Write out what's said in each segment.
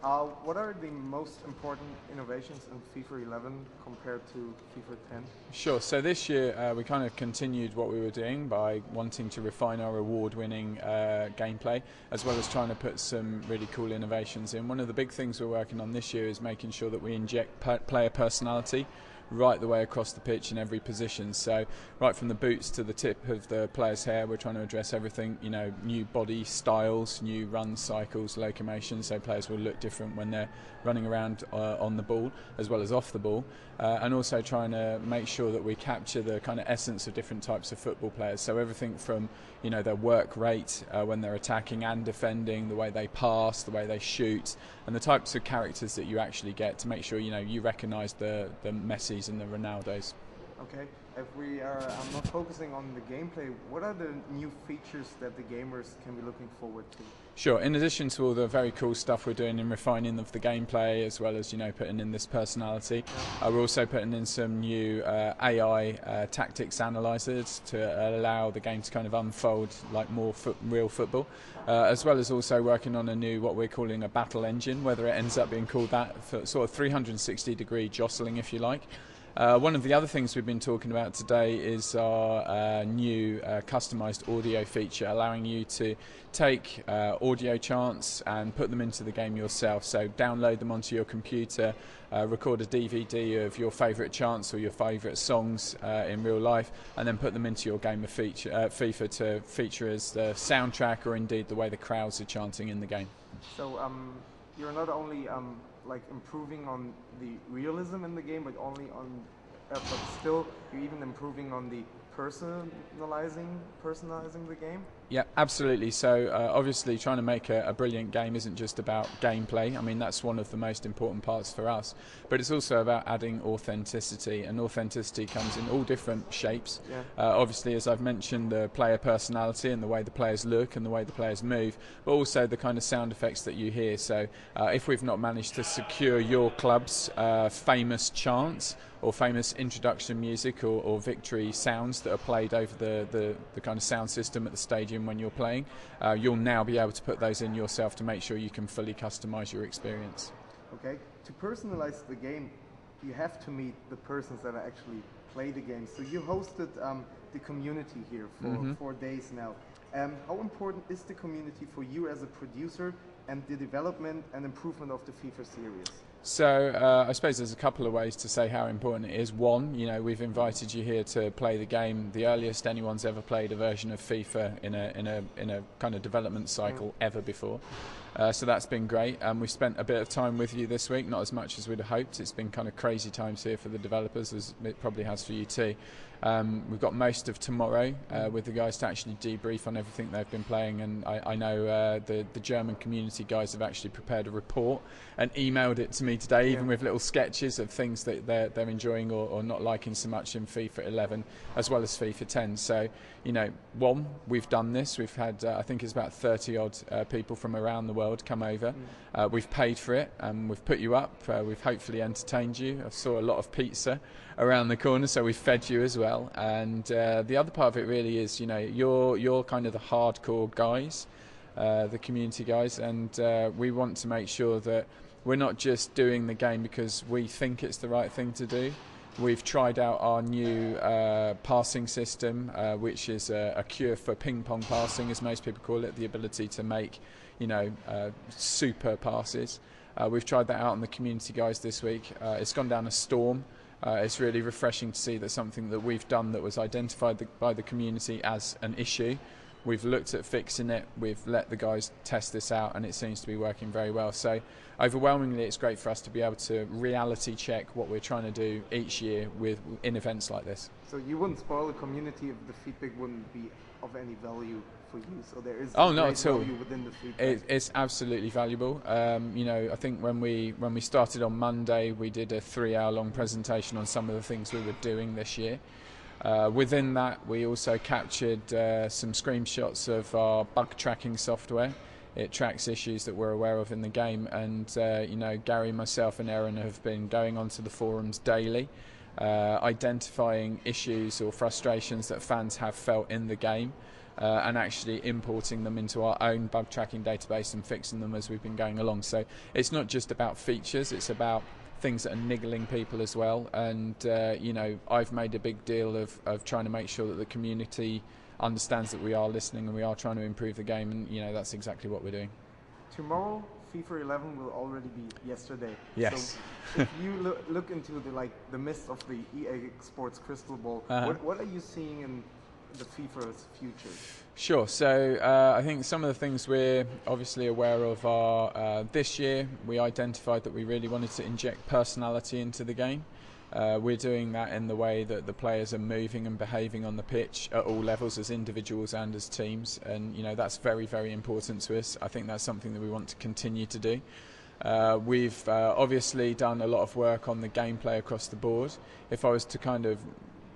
What are the most important innovations in FIFA 11 compared to FIFA 10? Sure. So this year we kind of continued what we were doing by wanting to refine our award-winning gameplay, as well as trying to put some really cool innovations in. One of the big things we're working on this year is making sure that we inject player personality right the way across the pitch in every position. So right from the boots to the tip of the player's hair, we're trying to address everything, you know, new body styles, new run cycles, locomotion, so players will look different when they're running around on the ball as well as off the ball, and also trying to make sure that we capture the kind of essence of different types of football players. So everything from, you know, their work rate when they're attacking and defending, the way they pass, the way they shoot, and the types of characters that you actually get to make sure, you know, you recognise the Messis and the Ronaldos. Okay, if we are not focusing on the gameplay, what are the new features that the gamers can be looking forward to? Sure. In addition to all the very cool stuff we're doing in refining of the gameplay, as well as, you know, putting in this personality, we're also putting in some new AI tactics analyzers to allow the game to kind of unfold like more real football, as well as also working on a new, what we're calling a battle engine, whether it ends up being called that, for sort of 360-degree jostling, if you like. One of the other things we've been talking about today is our new customised audio feature, allowing you to take audio chants and put them into the game yourself. So download them onto your computer, record a DVD of your favourite chants or your favourite songs in real life, and then put them into your game of FIFA to feature as the soundtrack or indeed the way the crowds are chanting in the game. So you're not only like improving on the realism in the game, but but still you're even improving on the personalizing the game? Yeah, absolutely. So obviously trying to make a brilliant game isn't just about gameplay. I mean, that's one of the most important parts for us, but it's also about adding authenticity, and authenticity comes in all different shapes. Yeah. Obviously, as I've mentioned, the player personality and the way the players look and the way the players move, but also the kind of sound effects that you hear. So if we've not managed to secure your club's famous chants or famous introduction music or victory sounds that are played over the kind of sound system at the stadium when you're playing, you'll now be able to put those in yourself to make sure you can fully customize your experience. Okay, to personalize the game, you have to meet the persons that actually play the game. So you hosted the community here for 4 days now. How important is the community for you as a producer and the development and improvement of the FIFA series? So I suppose there's a couple of ways to say how important it is. One, you know, we've invited you here to play the game, the earliest anyone's ever played a version of FIFA in a kind of development cycle ever before. So that's been great. We've spent a bit of time with you this week, not as much as we'd have hoped. It's been kind of crazy times here for the developers, as it probably has for you too. We've got most of tomorrow with the guys to actually debrief on everything they've been playing, and I know the German community guys have actually prepared a report and emailed it to me today, even with little sketches of things that they're enjoying or not liking so much in FIFA 11 as well as FIFA 10. So, you know, one, we've done this. We've had, I think it's about 30 odd people from around the world come over. We've paid for it, and we've put you up. We've hopefully entertained you. I saw a lot of pizza around the corner, so we've fed you as well. And the other part of it really is, you know, you're kind of the hardcore guys, the community guys, and we want to make sure that we're not just doing the game because we think it's the right thing to do. We've tried out our new passing system, which is a cure for ping pong passing, as most people call it, the ability to make, you know, super passes. We've tried that out on the community guys this week. It's gone down a storm. It's really refreshing to see that something that we've done that was identified by the community as an issue, we've looked at fixing it, we've let the guys test this out, and it seems to be working very well. So overwhelmingly it's great for us to be able to reality check what we're trying to do each year in events like this. So you wouldn't spoil the community if the feedback wouldn't be of any value for you, so there is not at all. value within the feedback. It's absolutely valuable. You know, I think when we started on Monday, we did a 3-hour-long presentation on some of the things we were doing this year. Within that, we also captured some screenshots of our bug tracking software. It tracks issues that we're aware of in the game, and you know, Gary, myself, and Aaron have been going onto the forums daily, identifying issues or frustrations that fans have felt in the game. and actually importing them into our own bug tracking database and fixing them as we've been going along. So it's not just about features, it's about things that are niggling people as well. And you know, I've made a big deal of trying to make sure that the community understands that we are listening and we are trying to improve the game, and you know, that's exactly what we're doing. Tomorrow, FIFA 11 will already be yesterday. Yes. So if you look into the mist of the EA Sports crystal ball, what are you seeing in the FIFA's future? Sure. So I think some of the things we're obviously aware of are this year we identified that we really wanted to inject personality into the game. We're doing that in the way that the players are moving and behaving on the pitch at all levels, as individuals and as teams, and you know, that's very, very important to us. I think that's something that we want to continue to do. We've obviously done a lot of work on the gameplay across the board. If I was to kind of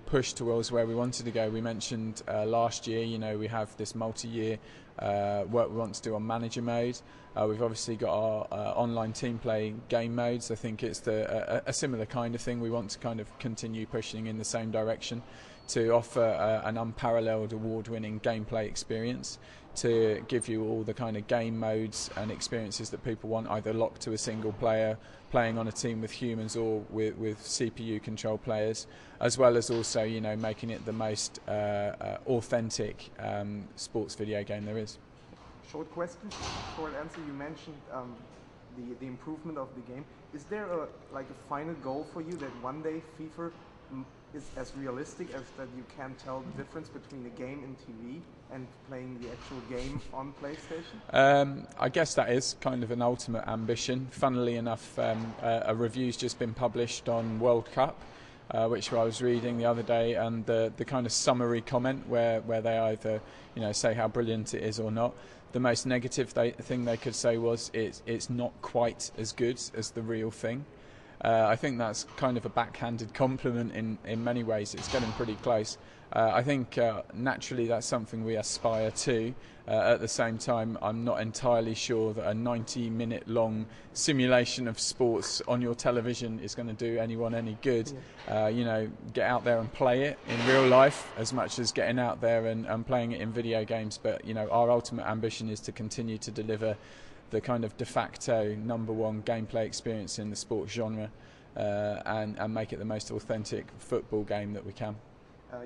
push towards where we wanted to go, we mentioned last year, you know, we have this multi-year work we want to do on manager mode. We've obviously got our online team play game modes. I think it's a similar kind of thing. We want to kind of continue pushing in the same direction to offer an unparalleled award-winning gameplay experience, to give you all the kind of game modes and experiences that people want, either locked to a single player, playing on a team with humans or with CPU control players, as well as also, you know, making it the most authentic sports video game there is. Short question, short answer. You mentioned the improvement of the game. Is there a final goal for you that one day FIFA is as realistic as that you can tell the difference between a game in TV and playing the actual game on PlayStation? I guess that is kind of an ultimate ambition. Funnily enough, a review's just been published on World Cup, which I was reading the other day, and the kind of summary comment where they either, you know, say how brilliant it is or not. The most negative thing they could say was it's not quite as good as the real thing. I think that's kind of a backhanded compliment in many ways. It's getting pretty close. I think naturally that's something we aspire to. At the same time, I'm not entirely sure that a 90-minute long simulation of sports on your television is going to do anyone any good. Yeah. You know, get out there and play it in real life as much as getting out there and playing it in video games. But you know, our ultimate ambition is to continue to deliver the kind of de facto #1 gameplay experience in the sports genre, and make it the most authentic football game that we can.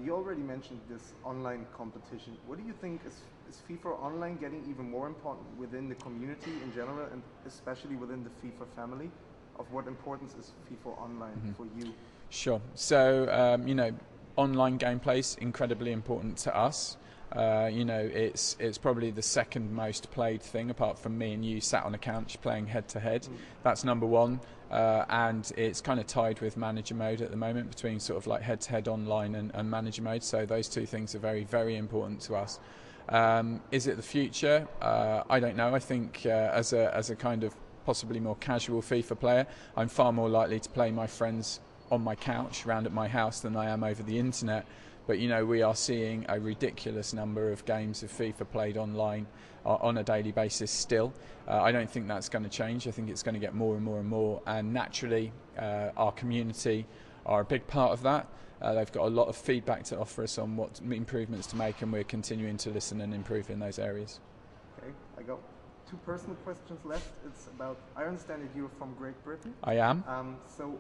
You already mentioned this online competition. What do you think is FIFA Online getting even more important within the community in general, and especially within the FIFA family? Of what importance is FIFA Online for you? Sure. So you know, online gameplay is incredibly important to us. You know, it's probably the second most played thing, apart from me and you sat on a couch playing head to head. That's #1, and it's kind of tied with manager mode at the moment, between sort of like head to head online and manager mode. So those two things are very, very important to us. Is it the future? I don't know. I think as a kind of possibly more casual FIFA player, I'm far more likely to play my friends on my couch round at my house than I am over the internet. But you know, we are seeing a ridiculous number of games of FIFA played online on a daily basis still. I don't think that's going to change. I think it's going to get more and more and more, and naturally our community are a big part of that. They've got a lot of feedback to offer us on what improvements to make, and we're continuing to listen and improve in those areas. Okay, I got 2 personal questions left. It's about, I understand that you're from Great Britain. I am. So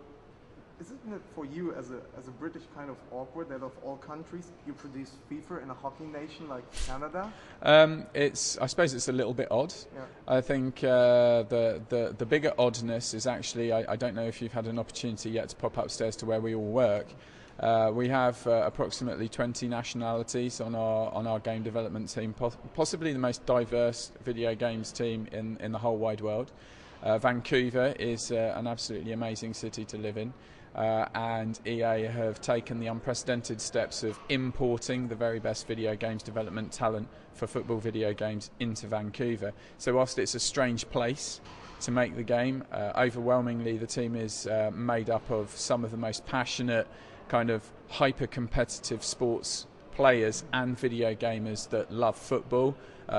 isn't it for you as a British kind of awkward that of all countries you produce FIFA in a hockey nation like Canada? I suppose it's a little bit odd. Yeah. I think the bigger oddness is actually, I don't know if you've had an opportunity yet to pop upstairs to where we all work. We have approximately 20 nationalities on our game development team, possibly the most diverse video games team in the whole wide world. Vancouver is an absolutely amazing city to live in. And EA have taken the unprecedented steps of importing the very best video games development talent for football video games into Vancouver. So whilst it's a strange place to make the game, overwhelmingly the team is made up of some of the most passionate, kind of hyper-competitive sports players and video gamers that love football.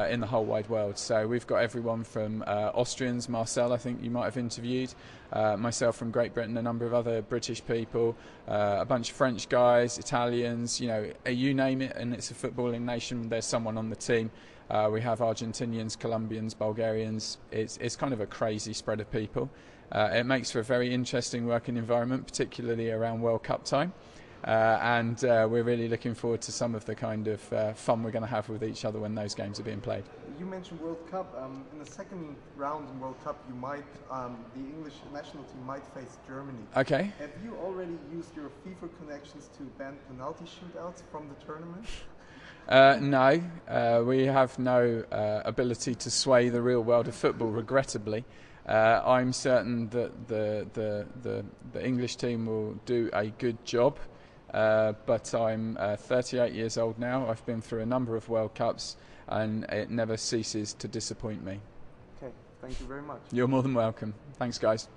in the whole wide world. So we've got everyone from Austrians, Marcel, I think you might have interviewed, myself from Great Britain, a number of other British people, a bunch of French guys, Italians, you know, you name it, and it's a footballing nation, there's someone on the team. We have Argentinians, Colombians, Bulgarians. It's kind of a crazy spread of people. It makes for a very interesting working environment, particularly around World Cup time. And we're really looking forward to some of the kind of fun we're going to have with each other when those games are being played. You mentioned World Cup. In the second round in World Cup, you might the English national team might face Germany. Okay. Have you already used your FIFA connections to ban penalty shootouts from the tournament? No, we have no ability to sway the real world of football, regrettably. I'm certain that the English team will do a good job, but I'm 38 years old now. I've been through a number of World Cups, and it never ceases to disappoint me. Okay, thank you very much. You're more than welcome. Thanks, guys.